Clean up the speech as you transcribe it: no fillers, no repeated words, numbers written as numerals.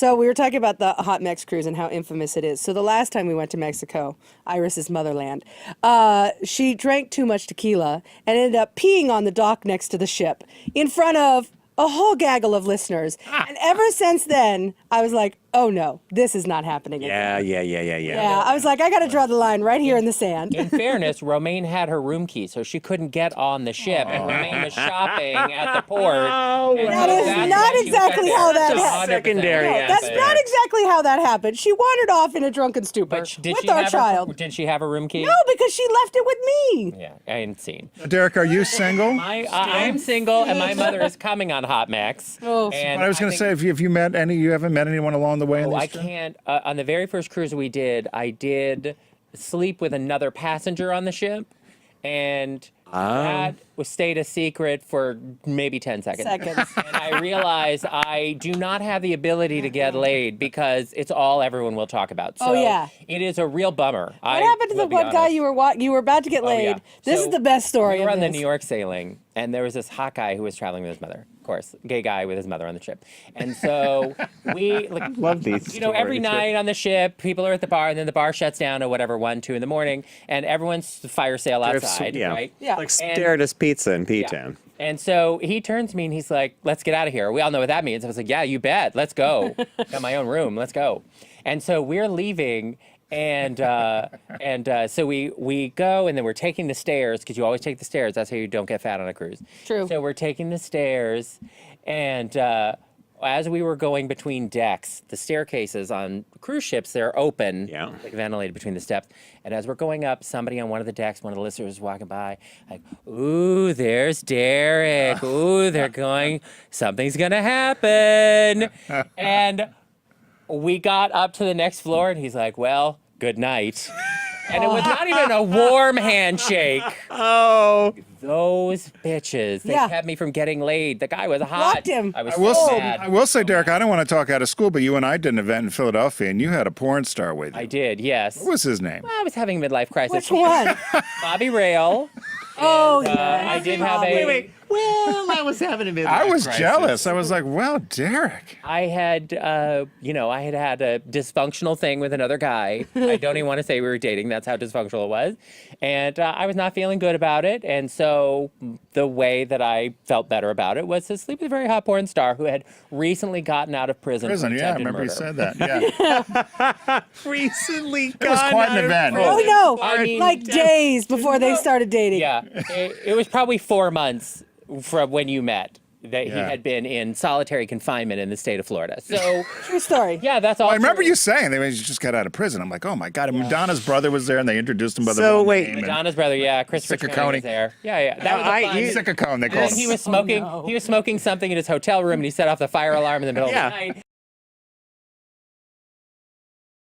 So we were talking about the hot Mex cruise and how infamous it is. So the last time we went to Mexico, Iris's motherland, she drank too much tequila and ended up peeing on the dock next to the ship in front of a whole gaggle of listeners. And ever since then, I was like, oh no, this is not happening again. Yeah. Yeah, I was like, I got to draw the line right here in the sand. In fairness, Romaine had her room key, so she couldn't get on the ship, and Romaine was shopping at the port. That is not exactly how that happened. Secondary. No, that's not exactly how that happened. She wandered off in a drunken stupor with our child. Did she have a room key? No, because she left it with me. Yeah, I hadn't seen. Derek, are you single? I'm single, and my mother is coming on Hot Mex. Oh. And I was going to say, if you met any, you haven't met anyone along the way. I can't. On the very first cruise we did, I did sleep with another passenger on the ship, and that stayed a secret for maybe 10 seconds. And I realized I do not have the ability to get laid because it's all everyone will talk about. So it is a real bummer. What happened to the one guy you were about to get laid? Yeah. This is the best story. We were on the New York sailing, and there was this hot guy who was traveling with his mother. Of course, gay guy with his mother on the ship. And so we love these. You know, every night on the ship, people are at the bar, and then the bar shuts down at whatever 1, 2 in the morning, and everyone's fire sale outside, right? Yeah. Like Stardust Pizza in P-Town. And so he turns to me and he's like, "Let's get out of here." We all know what that means. I was like, "Yeah, you bet. Let's go. Got my own room. Let's go." And so we're leaving. And so we go, and then we're taking the stairs, because you always take the stairs. That's how you don't get fat on a cruise. True. So we're taking the stairs, and as we were going between decks, the staircases on cruise ships, they're open, like ventilated between the steps. And as we're going up, somebody on one of the decks, one of the listeners is walking by, like, "Ooh, there's Derek. Ooh, they're going, something's going to happen." And we got up to the next floor, and he's like, "Well, good night." And it was not even a warm handshake. Oh. Those bitches. They kept me from getting laid. The guy was hot. Blocked him. I was so mad. I will say, Derek, I don't want to talk out of school, but you and I did an event in Philadelphia, and you had a porn star with you. I did, yes. What was his name? I was having a midlife crisis. Which one? Bobby Rail. Oh, I did have a... Well, I was having a midlife I was crisis. jealous. I was like, well, Derek. I had, I had a dysfunctional thing with another guy. I don't even want to say we were dating. That's how dysfunctional it was. And I was not feeling good about it. And so the way that I felt better about it was to sleep with a very hot porn star who had recently gotten out of prison. Prison, for I attempted remember you murder. said that. Yeah. Recently It was quite an event. Oh, no. I mean, like days before they started dating. Yeah, it was probably 4 months from when you met that he had been in solitary confinement in the state of Florida. So True story. yeah, that's all. I remember true. you saying they just got out of prison. I'm like, oh my God. And Madonna's brother was there, and they introduced him by the So, wrong wait. name, and Madonna's brother, yeah, Christopher Siccacone. was there. Yeah. That was a fun. Siccacone, they And call then him. he was smoking. He was smoking something in his hotel room, and he set off the fire alarm in the middle of the night.